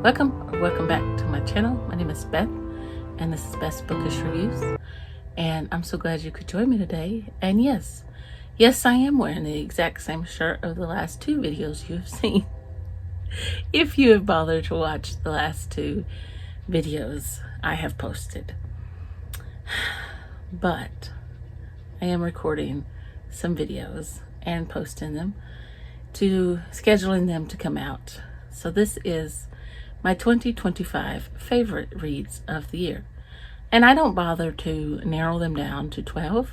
Welcome back to my channel. My name is Beth, and this is Beth's Bookish Reviews. And I'm so glad you could join me today. And yes, I am wearing the exact same shirt of the last two videos you've seen. If you have bothered to watch the last two videos I have posted. But I am recording some videos and posting them, scheduling them to come out. So this is my 2025 favorite reads of the year. And I don't bother to narrow them down to 12.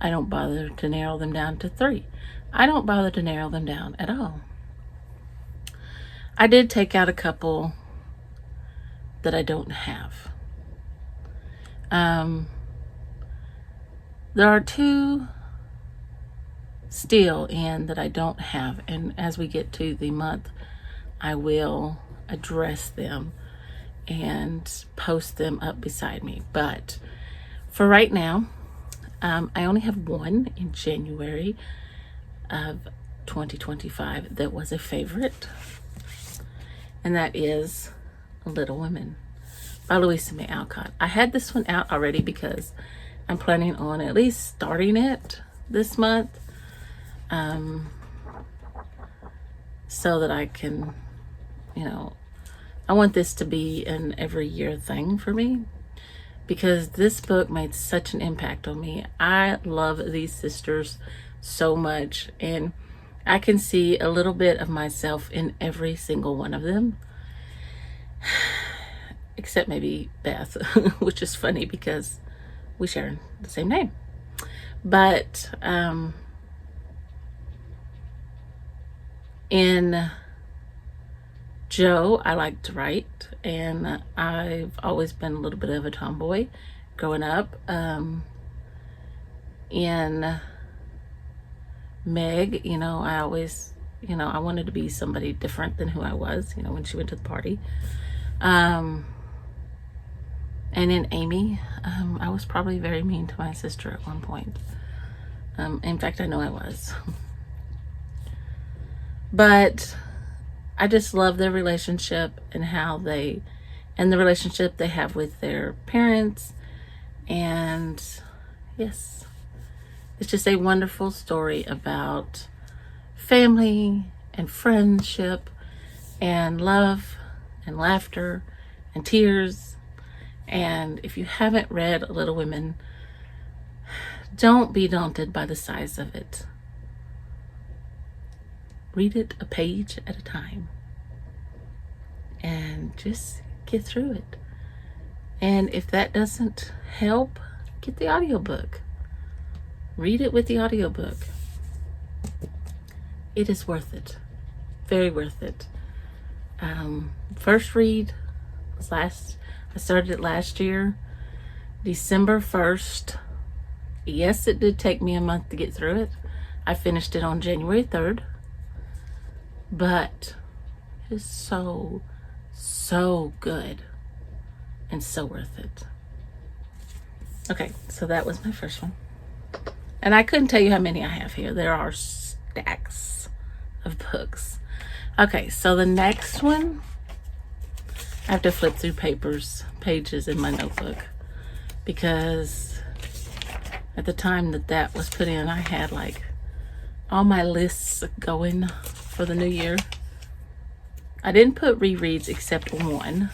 I don't bother to narrow them down to 3. I don't bother to narrow them down at all. I did take out a couple that I don't have. There are two still in that I don't have, and as we get to the month, I will address them and post them up beside me. But for right now, I only have one in January of 2025 that was a favorite, and that is Little Women by Louisa May Alcott. I had this one out already because I'm planning on at least starting it this month, so that I can, I want this to be an every year thing for me, because this book made such an impact on me. I love these sisters so much, and I can see a little bit of myself in every single one of them, except maybe Beth, which is funny because we share the same name. But in Jo, I like to write, and I've always been a little bit of a tomboy growing up. In Meg, I always, I wanted to be somebody different than who I was, when she went to the party. And in Amy, I was probably very mean to my sister at one point. In fact, I know I was. But I just love their relationship and the relationship they have with their parents. And yes, it's just a wonderful story about family and friendship and love and laughter and tears. And if you haven't read Little Women, don't be daunted by the size of it. Read it a page at a time and just get through it. And if that doesn't help, get the audiobook. Read it with the audiobook. It is worth it. Very worth it. First read was I started it last year, December 1st. Yes, it did take me a month to get through it. I finished it on January 3rd. But it is so good and so worth it. Okay, so that was my first one. And I couldn't tell you how many I have here. There are stacks of books. Okay, so the next one, I have to flip through pages in my notebook, because at the time that was put in, I had like all my lists going for the new year. I didn't put rereads except one,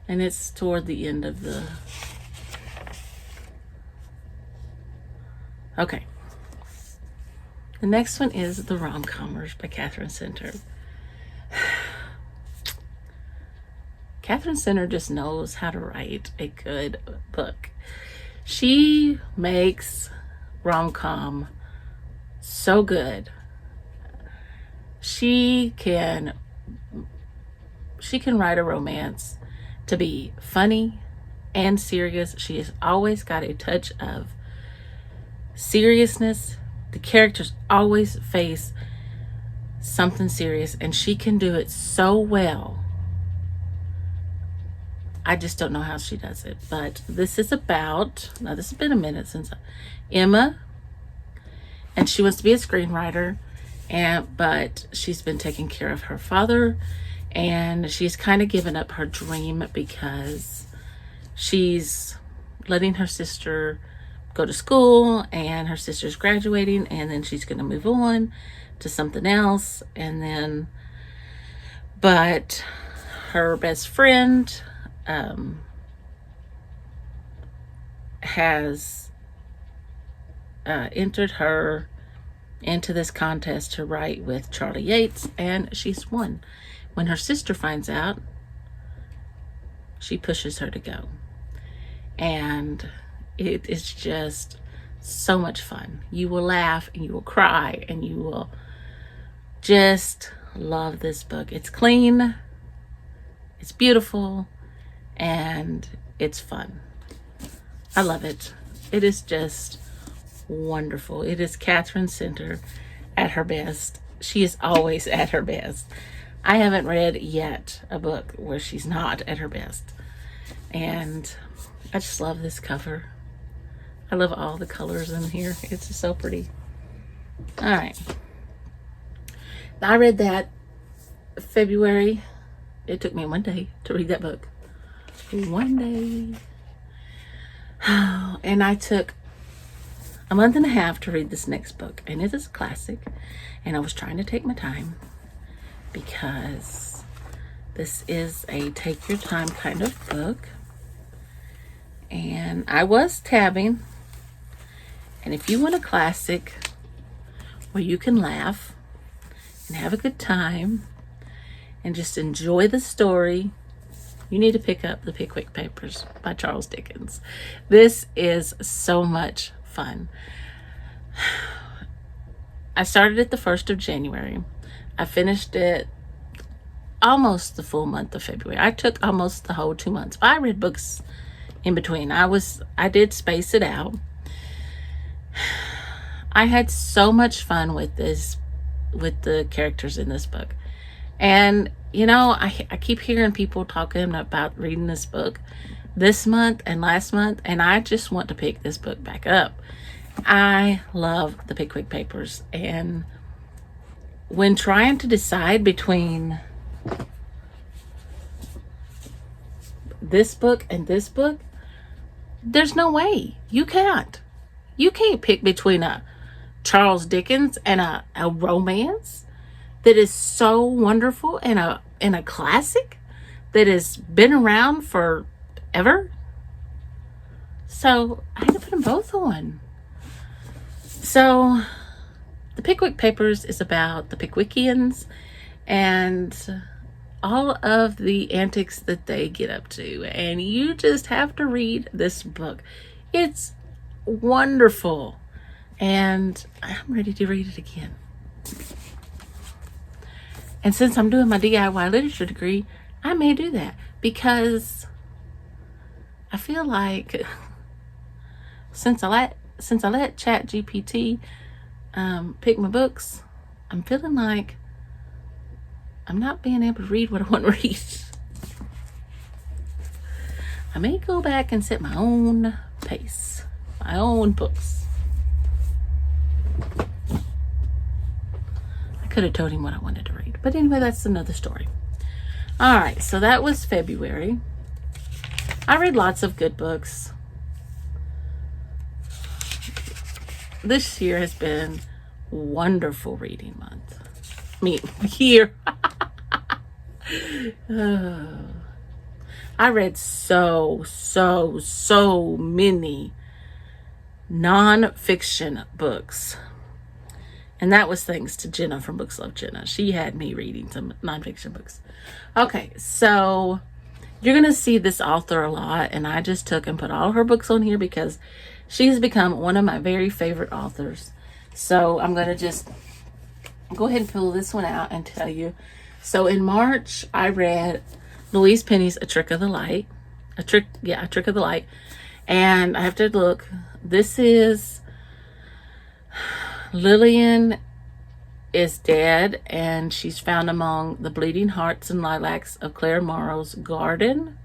and it's toward the end of the... Okay. The next one is The Rom-Commers by Catherine Center. Catherine Center just knows how to write a good book. She makes rom-com so good. She can write a romance to be funny and serious. She has always got a touch of seriousness. The characters always face something serious, and she can do it so well. I just don't know how she does it. But this is about, now this has been a minute since Emma, and she wants to be a screenwriter, but she's been taking care of her father and she's kind of given up her dream because she's letting her sister go to school, and her sister's graduating, and then she's going to move on to something else. And then, but her best friend has entered her into this contest to write with Charlie Yates, and she's won. When her sister finds out, she pushes her to go. And it is just so much fun. You will laugh and you will cry and you will just love this book. It's clean, it's beautiful, and it's fun. I love it. It is just wonderful. It is Catherine Center at her best. She is always at her best. I haven't read yet a book where she's not at her best. And I just love this cover. I love all the colors in here. It's just so pretty. All right. I read that February. It took me one day to read that book. One day. And I took a month and a half to read this next book. And it is a classic. And I was trying to take my time because this is a take your time kind of book. And I was tabbing. And if you want a classic where you can laugh and have a good time and just enjoy the story, you need to pick up The Pickwick Papers by Charles Dickens. This is so much fun. I started it the 1st of January. I finished it almost the full month of February. I took almost the whole 2 months. But I read books in between. I did space it out. I had so much fun with this, with the characters in this book. And, you know, I keep hearing people talking about reading this book this month and last month, and I just want to pick this book back up. I love The Pickwick Papers. And when trying to decide between this book and this book, there's no way. You can't. You can't pick between a Charles Dickens and a romance that is so wonderful and a classic that has been around forever. So I had to put them both on. So The Pickwick Papers is about the Pickwickians and all of the antics that they get up to. And you just have to read this book. It's wonderful. And I'm ready to read it again. And since I'm doing my DIY literature degree, I may do that because I feel like since I let ChatGPT pick my books, I'm feeling like I'm not being able to read what I want to read. I may go back and set my own pace, my own books. I could have told him what I wanted to read. But anyway, that's another story. All right, so that was February. I read lots of good books. This year has been wonderful reading month. Year. I read so many non-fiction books. And that was thanks to Jenna from Books Love Jenna. She had me reading some non-fiction books. Okay, so you're going to see this author a lot. And I just took and put all her books on here because she has become one of my very favorite authors. So I'm going to just go ahead and pull this one out and tell you. So in March, I read Louise Penny's A Trick of the Light. A Trick of the Light. And I have to look. This is Lillian is dead, and she's found among the bleeding hearts and lilacs of Claire Morrow's garden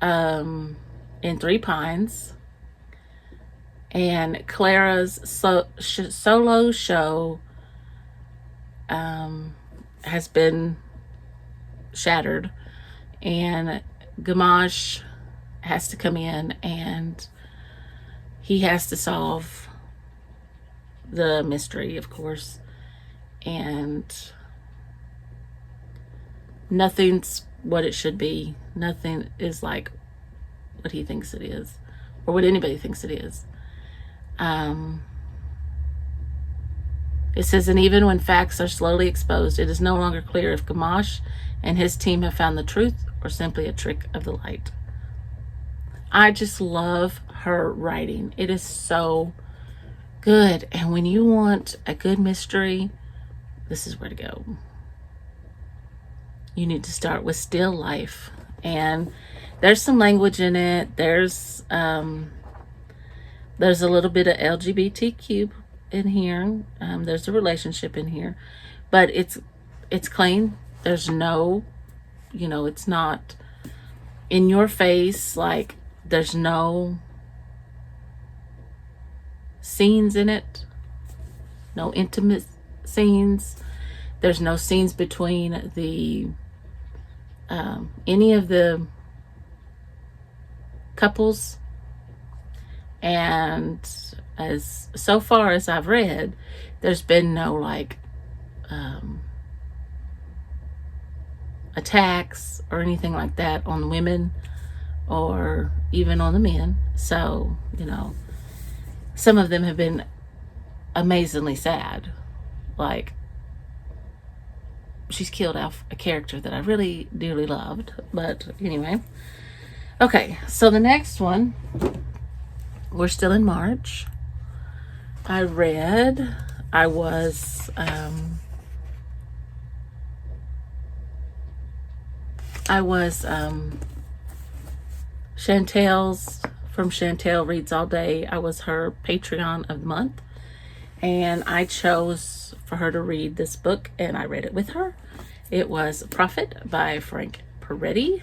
in Three Pines. And Clara's solo show has been shattered, and Gamache has to come in, and he has to solve the mystery, of course, and nothing's what it should be. Nothing is like what he thinks it is, or what anybody thinks it is. It says, and even when facts are slowly exposed, it is no longer clear if Gamache and his team have found the truth or simply a trick of the light. I just love her writing. It is so good. And when you want a good mystery, this is where to go. You need to start with Still Life. And there's some language in it. There's a little bit of LGBTQ in here. There's a relationship in here, but it's clean. There's no, it's not in your face. Like, there's no scenes in it, no intimate scenes. There's no scenes between the any of the couples. And as so far as I've read, there's been no attacks or anything like that on the women or even on the men. So, some of them have been amazingly sad. Like, she's killed off a character that I really dearly loved. But anyway. Okay, so the next one, we're still in March. I was Chantel's, from Chantel Reads All Day. I was her Patreon of the month, and I chose for her to read this book, and I read it with her. It was Prophet by Frank Peretti,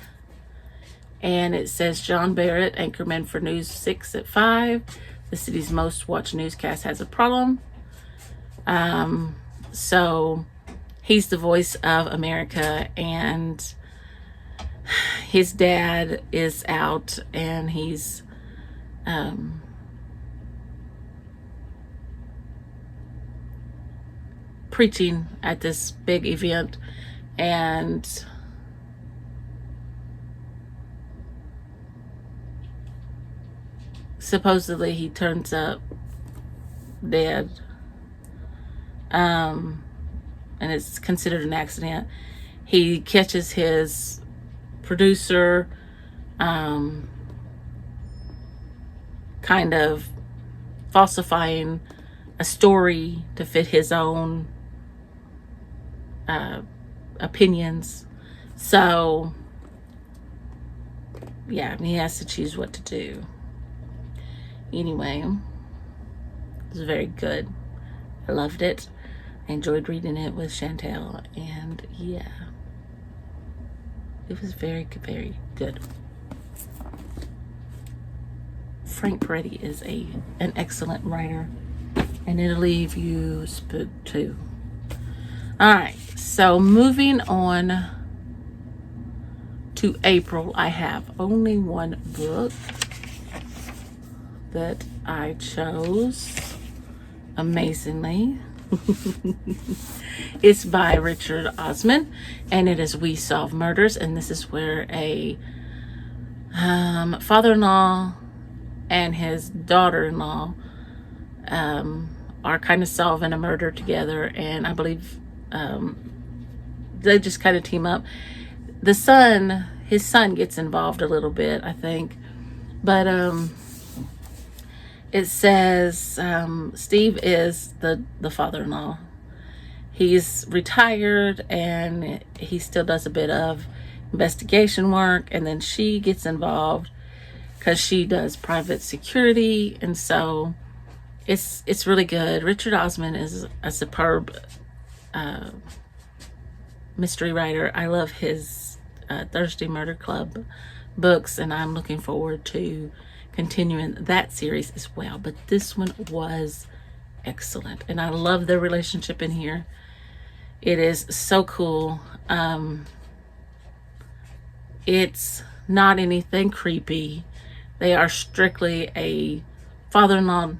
and it says, John Barrett, anchorman for News 6 at 5. The city's most watched newscast has a problem. So he's the voice of America, and his dad is out, and he's preaching at this big event, and supposedly he turns up dead, and it's considered an accident. He catches his producer kind of falsifying a story to fit his own opinions. So yeah, he has to choose what to do. Anyway, it was very good. I loved it. I enjoyed reading it with Chantel, and yeah, it was very, very good. Frank Peretti is an excellent writer, and it'll leave you spooked too. All right, so moving on to April, I have only one book that I chose amazingly. It's by Richard Osman, and it is We Solve Murders, and this is where a father-in-law and his daughter-in-law are kind of solving a murder together, and I believe they just kind of team up. His son gets involved a little bit, I think, but it says Steve is the father-in-law. He's retired, and he still does a bit of investigation work, and then she gets involved because she does private security, and so it's really good. Richard Osman is a superb mystery writer. I love his Thursday Murder Club books, and I'm looking forward to continuing that series as well. But this one was excellent, and I love their relationship in here. It is so cool. It's not anything creepy. They are strictly a father-in-law,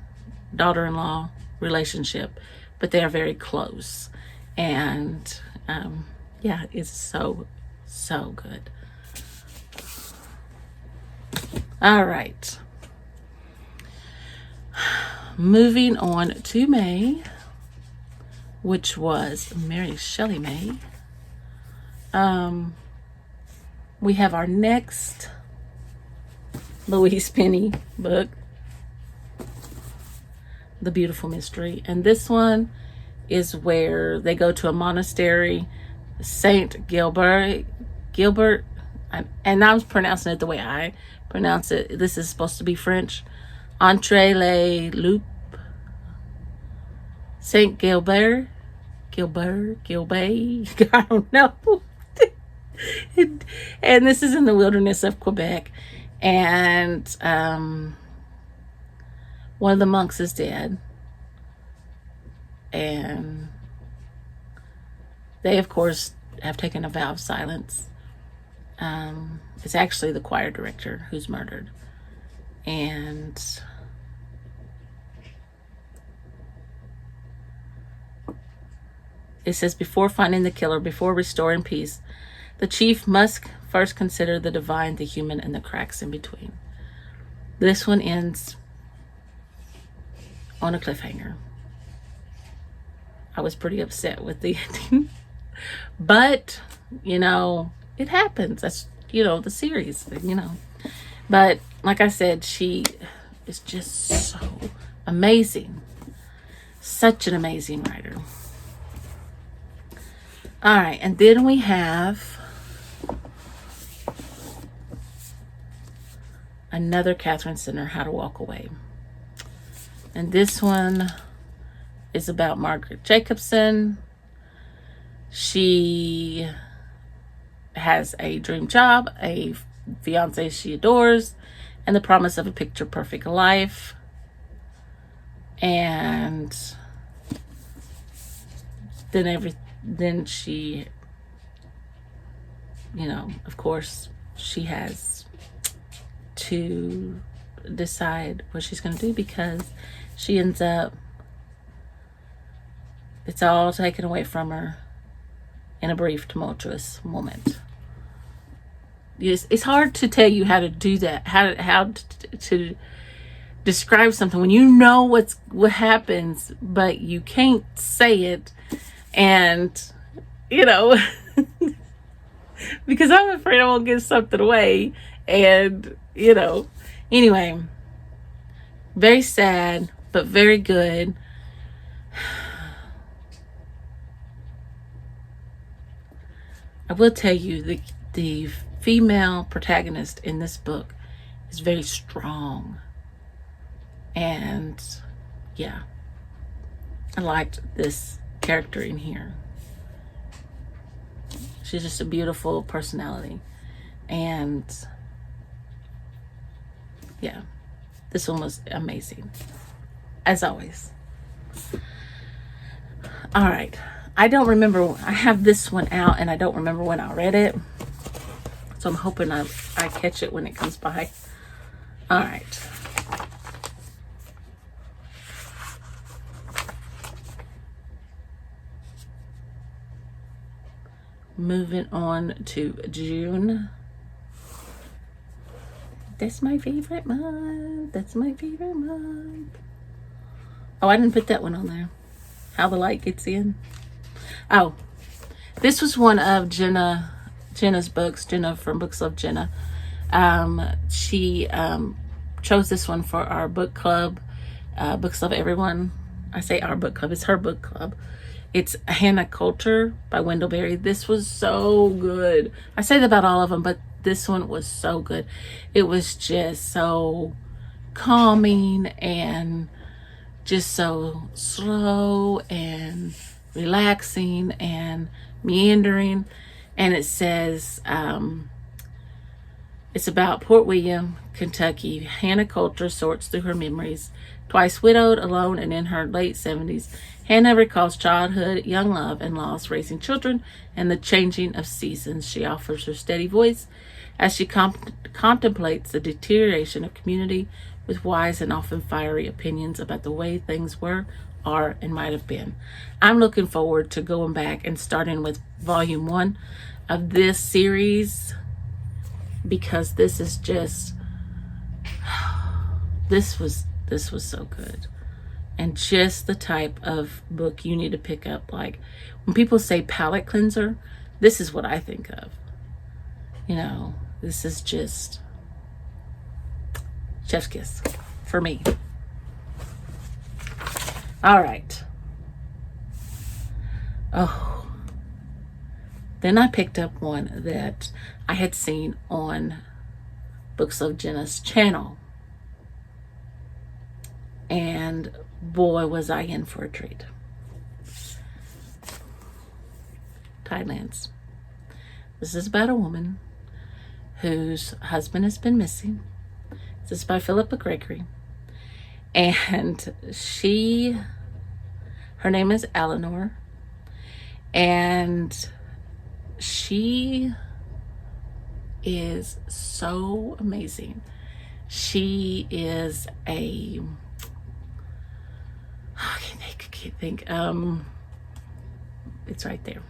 daughter-in-law relationship, but they are very close. And yeah, it's so, so good. All right. Moving on to May, which was Mary Shelley May. We have our next Louise Penny book, The Beautiful Mystery. And this one is where they go to a monastery, Saint Gilbert, and I'm pronouncing it the way I pronounce it. This is supposed to be French. Entre-les-Loups, Saint Gilbert, I don't know. And this is in the wilderness of Quebec. And one of the monks is dead. And they, of course, have taken a vow of silence. It's actually the choir director who's murdered. And it says, before finding the killer, before restoring peace, the chief must first consider the divine, the human, and the cracks in between. This one ends on a cliffhanger. I was pretty upset with the ending. But, you know, it happens. That's, you know, the series, you know. But, like I said, she is just so amazing. Such an amazing writer. All right, and then we have another Catherine Center, How to Walk Away. And this one is about Margaret Jacobson. She has a dream job, a fiance she adores, and the promise of a picture-perfect life. And then she, you know, of course, she has to decide what she's going to do, because she ends up, it's all taken away from her in a brief, tumultuous moment. It's hard to tell you how to do that, how to describe something when you know what happens, but you can't say it. And, you know, because I'm afraid I won't give something away. And, you know, anyway, very sad, but very good. I will tell you, the female protagonist in this book is very strong. And, yeah, I liked this character in here. She's just a beautiful personality. And, yeah, this one was amazing, as always. All right. I don't remember. I have this one out, and I don't remember when I read it. So I'm hoping I catch it when it comes by. All right. Moving on to June. That's my favorite month. That's my favorite month. Oh, I didn't put that one on there. How the Light Gets In. Oh, this was one of Jenna's books. Jenna from Books Love Jenna. She chose this one for our book club. Books Love Everyone. I say our book club. It's her book club. It's Hannah Coulter by Wendell Berry. This was so good. I say that about all of them, but this one was so good. It was just so calming and just so slow and relaxing and meandering. And it says, it's about Port William, Kentucky. Hannah Coulter sorts through her memories, Twice widowed, alone, and in her late 70s, Hannah recalls childhood, young love, and loss, raising children, and the changing of seasons. She offers her steady voice as she contemplates the deterioration of community with wise and often fiery opinions about the way things were, are, and might have been. I'm looking forward to going back and starting with volume 1 of this series, because this is just this was so good, and just the type of book you need to pick up. Like when people say palate cleanser, this is what I think of. You know, this is just chef's kiss for me. All right. Oh, then I picked up one that I had seen on Books of Jenna's channel, and boy, was I in for a treat. Tidelands. This is about a woman whose husband has been missing. This is by Philippa Gregory, and her name is Eleanor, and she is so amazing. She is a, I can't think, it's right there.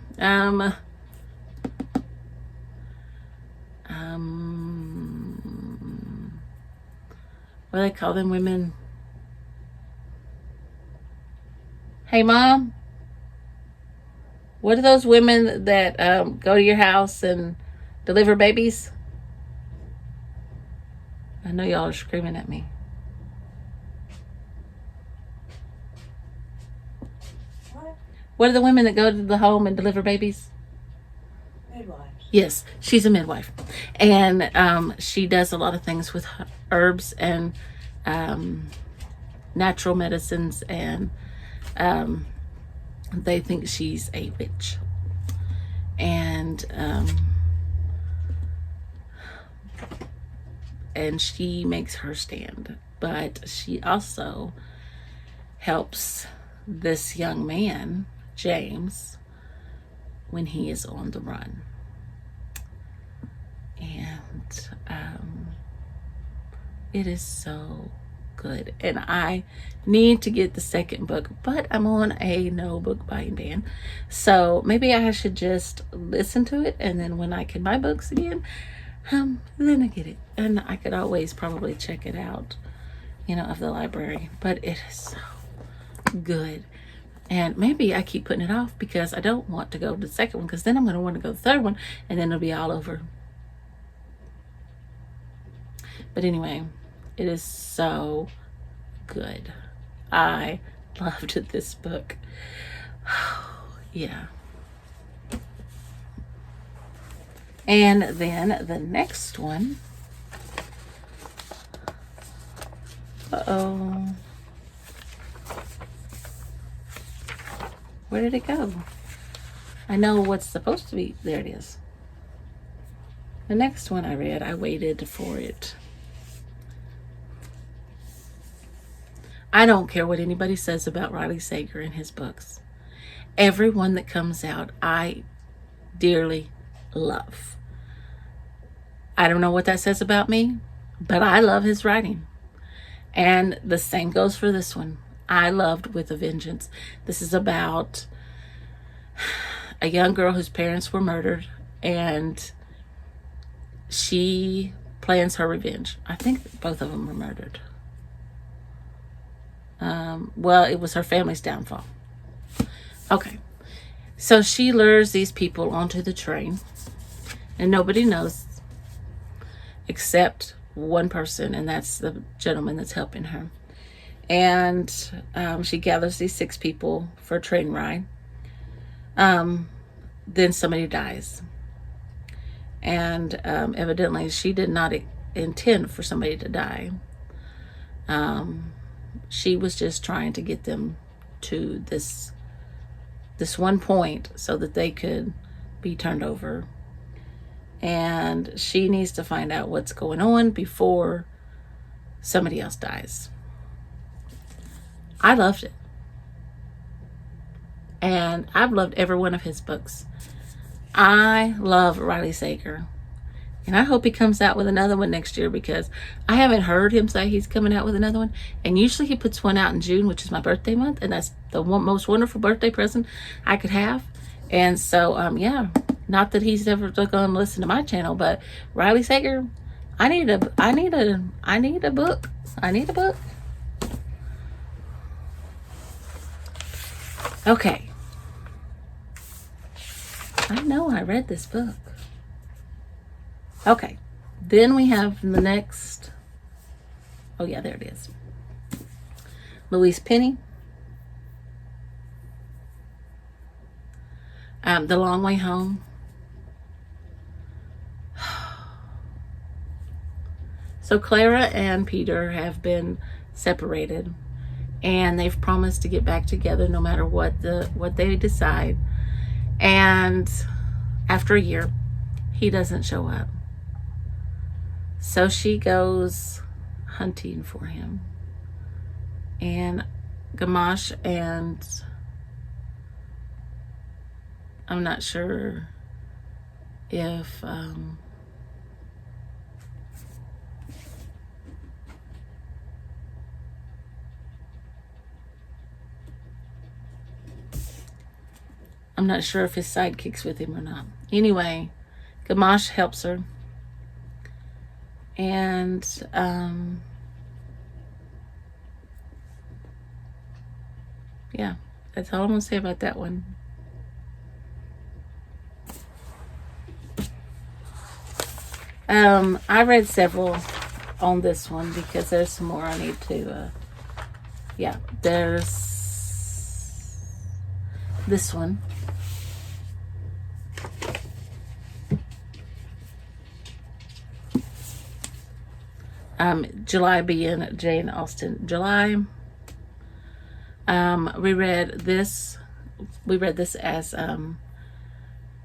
What do they call them women? Hey, Mom, what are those women that go to your house and deliver babies? I know y'all are screaming at me. What are the women that go to the home and deliver babies? Midwives. Yes, she's a midwife. And she does a lot of things with herbs and natural medicines, and they think she's a witch. And she makes her stand. But she also helps this young man, James, when he is on the run. And it is so good. And I need to get the second book, but I'm on a no book buying ban. So maybe I should just listen to it, and then when I can buy books again, then I get it. And I could always probably check it out, of the library. But it is so good. And maybe I keep putting it off because I don't want to go to the second one, because then I'm going to want to go to the third one, and then it'll be all over. But anyway, it is so good. I loved this book. Yeah. And then the next one. Uh-oh. Where did it go? I know what's supposed to be. There it is. The next one I read, I waited for it. I don't care what anybody says about Riley Sager and his books. Every one that comes out, I dearly love. I don't know what that says about me, but I love his writing. And the same goes for this one. I loved With a Vengeance. This is about a young girl whose parents were murdered, and she plans her revenge. I think both of them were murdered. Well, it was her family's downfall. Okay. So she lures these people onto the train, and nobody knows except one person, and that's the gentleman that's helping her. And she gathers these 6 people for a train ride. Then somebody dies. And evidently she did not intend for somebody to die. She was just trying to get them to this one point so that they could be turned over. And she needs to find out what's going on before somebody else dies. I loved it. And I've loved every one of his books. I love Riley Sager. And I hope he comes out with another one next year, because I haven't heard him say he's coming out with another one. And usually he puts one out in June, which is my birthday month. And that's the most wonderful birthday present I could have. And so, yeah, not that he's ever going to listen to my channel, but Riley Sager, I need a book. I need a book. Okay. I know I read this book. Okay. Then we have the next. Oh, yeah, there it is. Louise Penny. The Long Way Home. So Clara and Peter have been separated, and they've promised to get back together no matter what they decide. And after a year, he doesn't show up. So she goes hunting for him. And Gamache and I'm not sure if I'm not sure if his sidekick's with him or not. Anyway, Gamache helps her. And yeah, that's all I'm gonna say about that one. I read several on this one because there's some more I need to yeah, there's this one. July being Jane Austen July. We read this as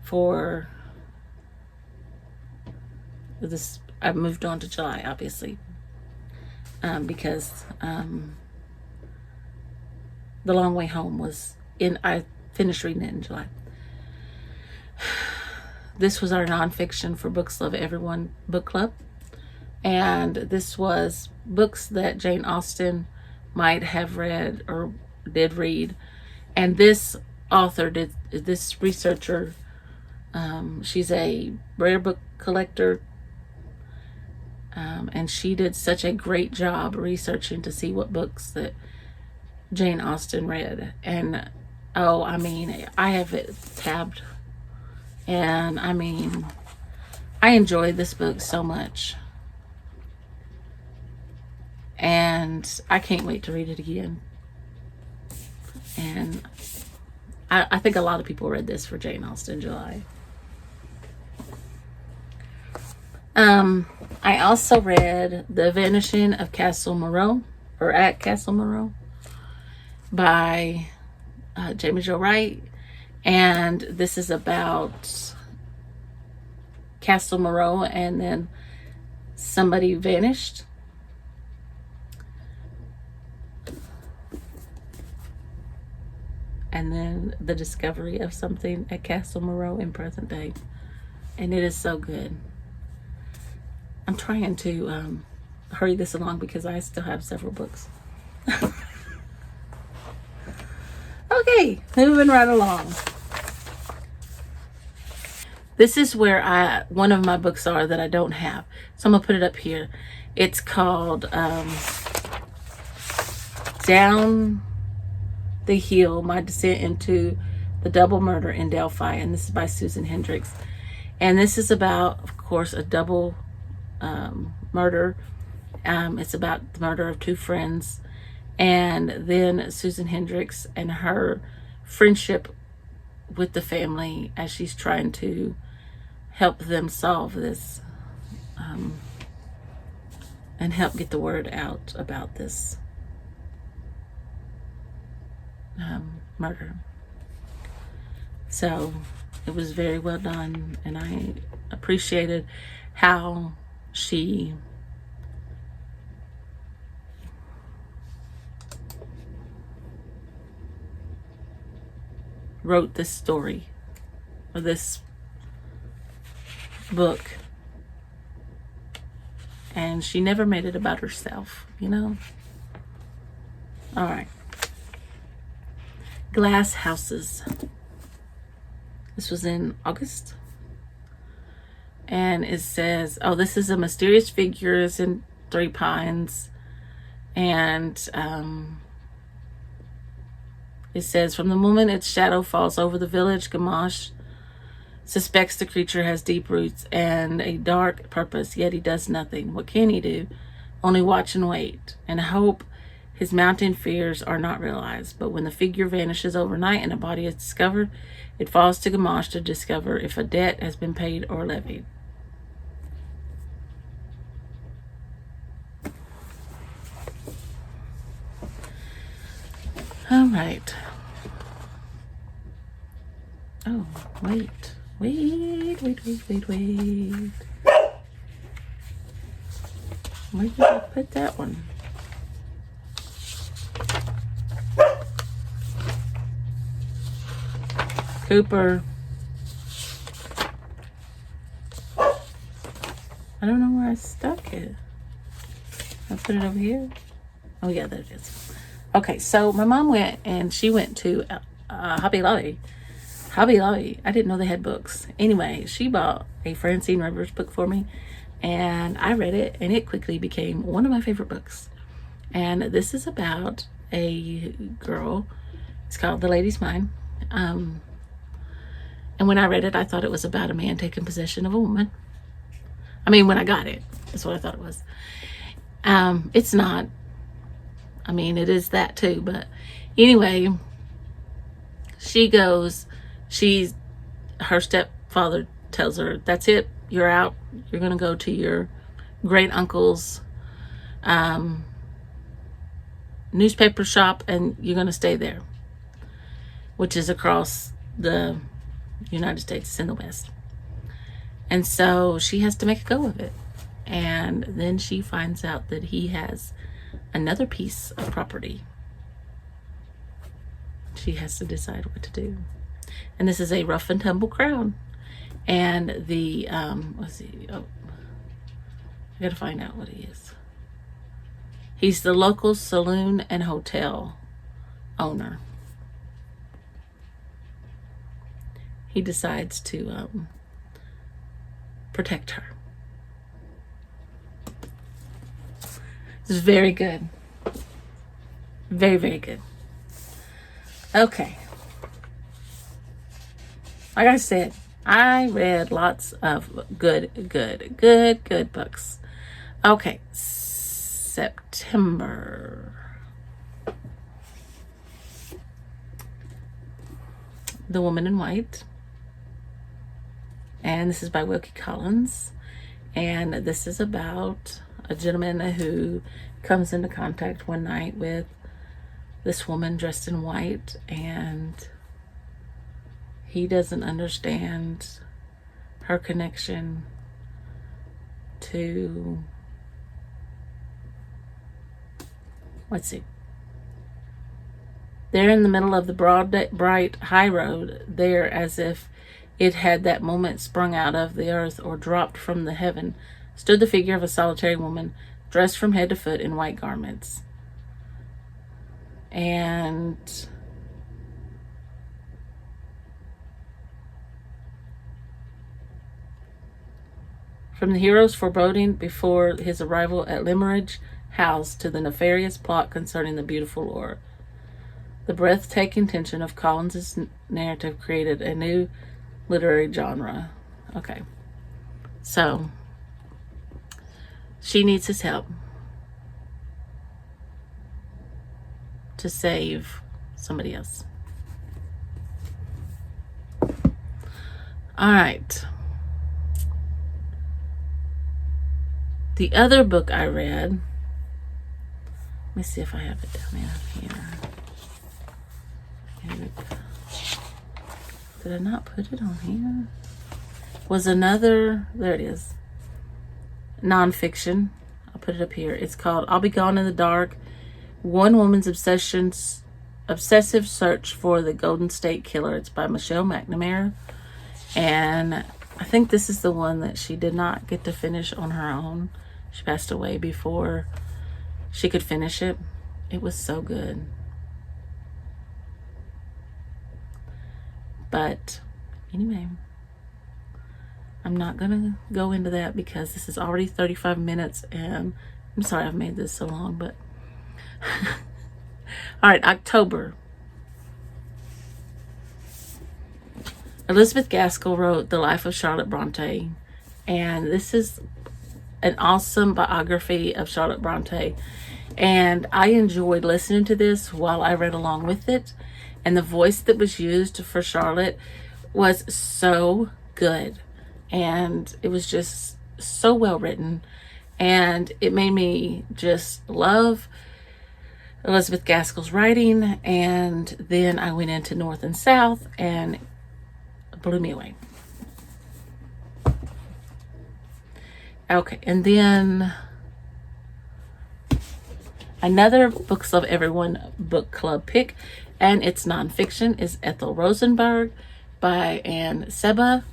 for this. I moved on to July, obviously, because The Long Way Home was I finished reading it in July. This was our nonfiction for Books Love Everyone book club. And this was books that Jane Austen might have read or did read. And this this researcher, she's a rare book collector. And she did such a great job researching to see what books that Jane Austen read. And, oh, I mean, I have it tabbed. And, I mean, I enjoyed this book so much. And I can't wait to read it again. And I think a lot of people read this for Jane Austen July. I also read The Vanishing of Castle Moreau, or At Castle Moreau, by Jamie Jo Wright. And this is about Castle Moreau, and then somebody vanished. And then the discovery of something at Castle Moreau in present day. And it is so good. I'm trying to hurry this along because I still have several books. Okay, moving right along. This is where one of my books are that I don't have. So I'm going to put it up here. It's called Down the Hill, My Descent into the Double Murder in Delphi. And this is by Susan Hendricks. And this is about, of course, a double murder. It's about the murder of two friends. And then Susan Hendricks and her friendship with the family as she's trying to help them solve this and help get the word out about this murder. So it was very well done, and I appreciated how she wrote this story or this book, and she never made it about herself, you know? All right. Glass Houses. This was in August. And it says, oh, this is a mysterious figure in 3 Pines. And it says, from the moment its shadow falls over the village, Gamache suspects the creature has deep roots and a dark purpose, yet he does nothing. What can he do? Only watch and wait, and hope his mounting fears are not realized. But when the figure vanishes overnight and a body is discovered, it falls to Gamache to discover if a debt has been paid or levied. All right. Oh, wait. Where did I put that one? Cooper. I don't know where I stuck it. I put it over here. Oh yeah, there it is. Okay, so my mom went and she went to Hobby Lobby. Hobby Lobby. I didn't know they had books. Anyway, she bought a Francine Rivers book for me, and I read it, and it quickly became one of my favorite books. And this is about a girl. It's called The Lady's Mind. And when I read it, I thought it was about a man taking possession of a woman. I mean, when I got it, that's what I thought it was. It's not. I mean, it is that too, but anyway, her stepfather tells her, that's it, you're out. You're going to go to your great uncle's newspaper shop, and you're going to stay there, which is across the United States. It's in the West. And so she has to make a go of it. And then she finds out that he has another piece of property. She has to decide what to do. And this is a rough and tumble crowd. And the, let's see, oh, I gotta find out what he is. He's the local saloon and hotel owner. He decides to protect her. It's very good. Very, very good. Okay. Like I said, I read lots of good books. Okay. September. The Woman in White. And this is by Wilkie Collins. And this is about a gentleman who comes into contact one night with this woman dressed in white, and he doesn't understand her connection to, let's see, they're in the middle of the broad, bright high road there, as if it had that moment sprung out of the earth or dropped from the heaven, stood the figure of a solitary woman, dressed from head to foot in white garments. And from the hero's foreboding before his arrival at Limmeridge House to the nefarious plot concerning the beautiful Laura, the breathtaking tension of Collins's narrative created a new literary genre. Okay, so she needs his help to save somebody else. All right. The other book I read, let me see if I have it down in here. Did I not put it on here? Was another, there it is, nonfiction. I'll put it up here. It's called I'll Be Gone in the Dark. One woman's Obsessive Search for the Golden State Killer. It's by Michelle McNamara. And I think this is the one that she did not get to finish on her own. She passed away before she could finish it. It was so good. But anyway, I'm not going to go into that because this is already 35 minutes and I'm sorry I've made this so long, but all right, October. Elizabeth Gaskell wrote The Life of Charlotte Bronte, and this is an awesome biography of Charlotte Bronte, and I enjoyed listening to this while I read along with it, and the voice that was used for Charlotte was so good, and it was just so well written, and it made me just love Elizabeth Gaskell's writing. And then I went into North and South, and it blew me away. Okay, and then another Books Love Everyone book club pick, and it's nonfiction, is Ethel Rosenberg by Anne Seba.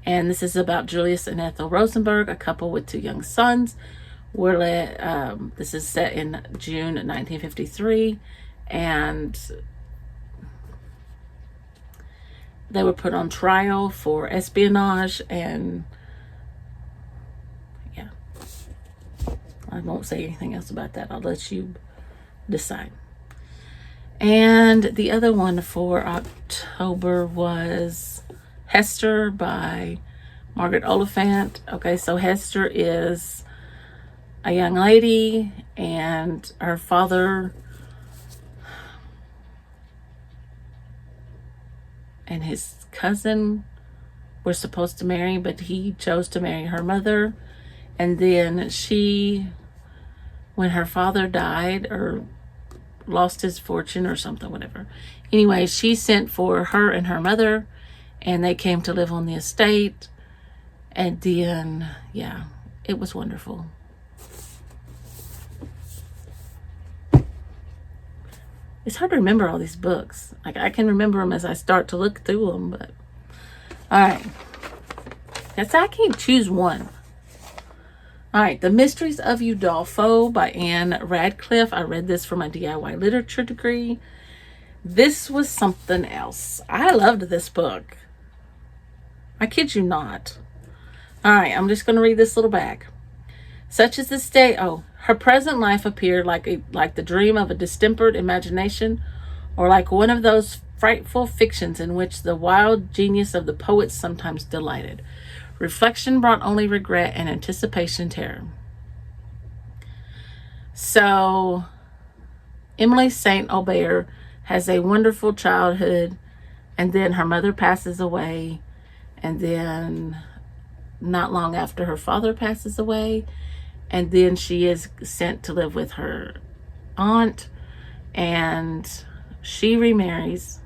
And this is about Julius and Ethel Rosenberg, a couple with 2 young sons. This is set in June 1953, and they were put on trial for espionage, and yeah, I won't say anything else about that. I'll let you decide. And the other one for October was Hester by Margaret Oliphant. Okay, so Hester is a young lady, and her father and his cousin were supposed to marry, but he chose to marry her mother. And then she, when her father died or lost his fortune or something, whatever. Anyway, she sent for her and her mother, and they came to live on the estate. And then, yeah, it was wonderful. It's hard to remember all these books. Like, I can remember them as I start to look through them, but all right. I can't choose one. All right, The Mysteries of Udolpho by Anne Radcliffe. I read this for my DIY literature degree. This was something else. I loved this book. I kid you not. All right, I'm just going to read this little back. Such as this day, her present life appeared like the dream of a distempered imagination, or like one of those frightful fictions in which the wild genius of the poets sometimes delighted. Reflection brought only regret, and anticipation terror. So, Emily St. Aubert has a wonderful childhood, and then her mother passes away, and then not long after her father passes away, and then she is sent to live with her aunt, and she marries,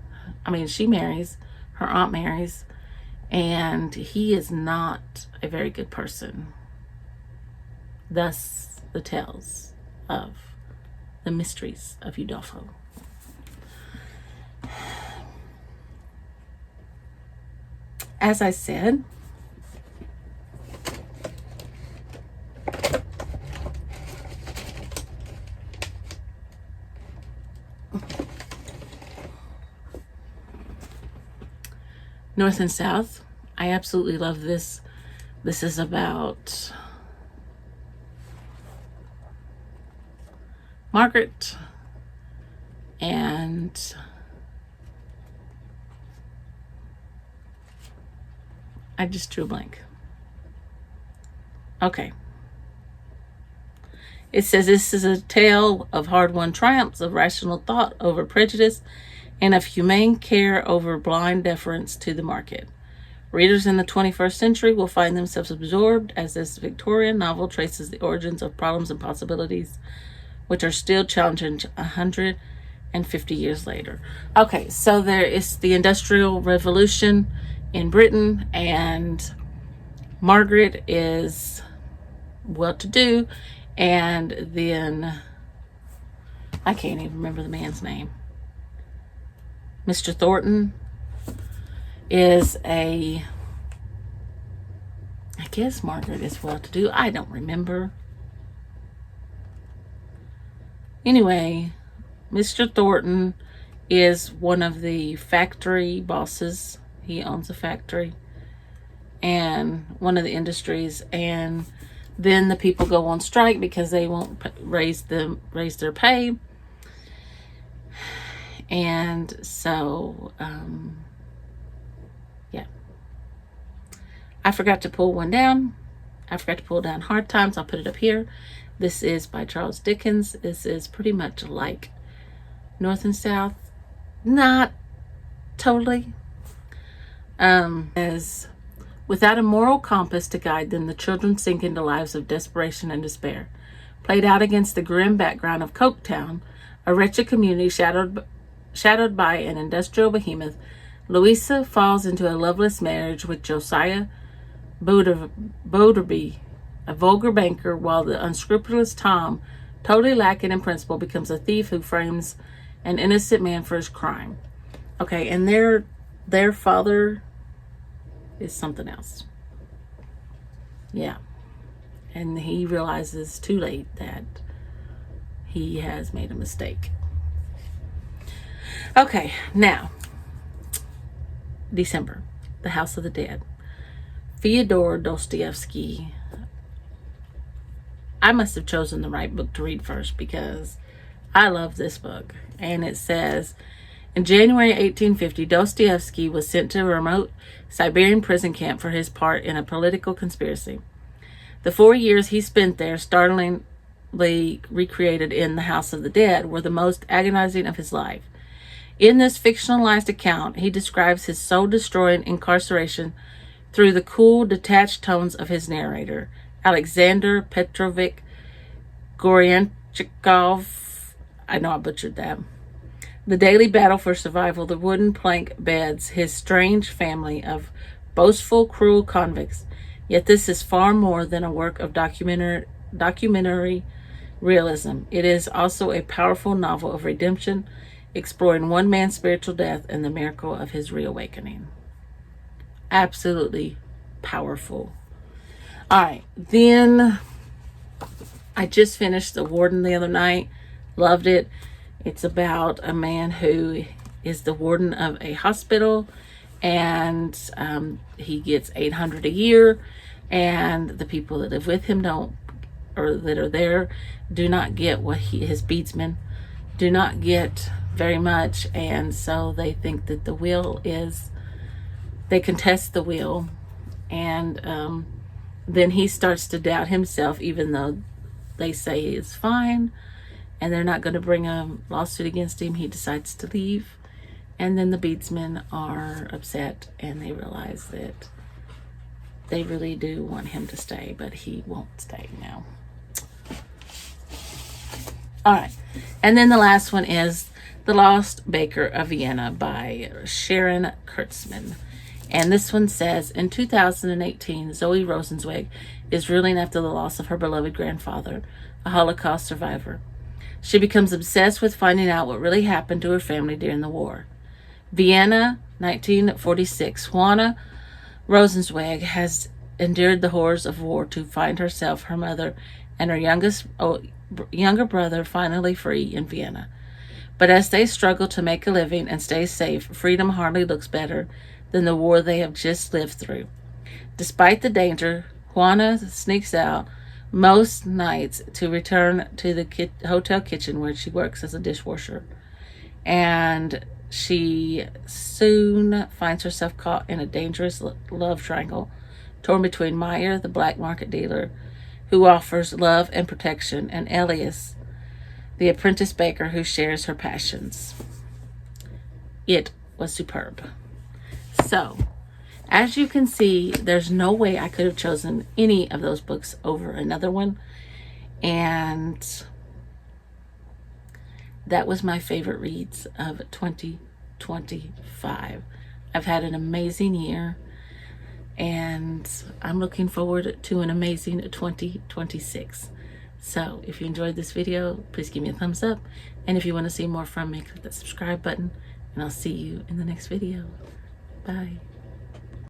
her aunt marries, and he is not a very good person. Thus, the tales of The Mysteries of Udolpho. As I said, North and South. I absolutely love this. This is about Margaret and I just drew a blank. Okay. It says this is a tale of hard-won triumphs of rational thought over prejudice and of humane care over blind deference to the market. Readers in the 21st century will find themselves absorbed as this Victorian novel traces the origins of problems and possibilities which are still challenging 150 years later. Okay, so there is the Industrial Revolution in Britain, and Margaret is well-to-do, and then I can't even remember the man's name. Mr. Thornton is I guess Margaret is well-to-do. I don't remember. Anyway, Mr. Thornton is one of the factory bosses. He owns a factory and one of the industries, and then the people go on strike because they won't raise their pay. And so yeah, I forgot to pull one down. I forgot to pull down Hard Times. I'll put it up here. This is by Charles Dickens. This is pretty much like North and South. Not totally. As without a moral compass to guide them, the children sink into lives of desperation and despair. Played out against the grim background of Coketown, a wretched community shadowed by an industrial behemoth, Louisa falls into a loveless marriage with Josiah Boderby, a vulgar banker, while the unscrupulous Tom, totally lacking in principle, becomes a thief who frames an innocent man for his crime. Okay, and their father is something else. Yeah. And he realizes too late that he has made a mistake. Okay, now, December, The House of the Dead. Fyodor Dostoevsky. I must have chosen the right book to read first because I love this book. And it says, in January 1850, Dostoevsky was sent to a remote Siberian prison camp for his part in a political conspiracy. The 4 years he spent there, startlingly recreated in The House of the Dead, were the most agonizing of his life. In this fictionalized account, he describes his soul-destroying incarceration through the cool, detached tones of his narrator, Alexander Petrovich Goryanchikov. I know I butchered that. The daily battle for survival, the wooden plank beds, his strange family of boastful, cruel convicts. Yet this is far more than a work of documentary realism. It is also a powerful novel of redemption, exploring one man's spiritual death and the miracle of his reawakening. Absolutely powerful. All right, then I just finished The Warden the other night. Loved it. It's about a man who is the warden of a hospital, and he gets $800 a year, and the people that live with him that are there do not get what his beadsmen do not get very much, and so they think that they contest the will, and then he starts to doubt himself, even though they say it's fine and they're not going to bring a lawsuit against him. He decides to leave, and then the beadsmen are upset and they realize that they really do want him to stay, but he won't stay now. All right, and then the last one is The Lost Baker of Vienna by Sharon Kurtzman. And this one says, in 2018, Zoe Rosenzweig is reeling after the loss of her beloved grandfather, a Holocaust survivor. She becomes obsessed with finding out what really happened to her family during the war. Vienna, 1946. Juana Rosenzweig has endured the horrors of war to find herself, her mother, and her younger brother finally free in Vienna. But as they struggle to make a living and stay safe, freedom hardly looks better than the war they have just lived through. Despite the danger, Juana sneaks out most nights to return to the hotel kitchen where she works as a dishwasher. And she soon finds herself caught in a dangerous love triangle, torn between Meyer, the black market dealer, who offers love and protection, and Elias, the apprentice baker who shares her passions. It was superb. So, as you can see, there's no way I could have chosen any of those books over another one. And that was my favorite reads of 2025. I've had an amazing year, and I'm looking forward to an amazing 2026. So if you enjoyed this video, please give me a thumbs up. And if you want to see more from me, click that subscribe button And I'll see you in the next video. Bye.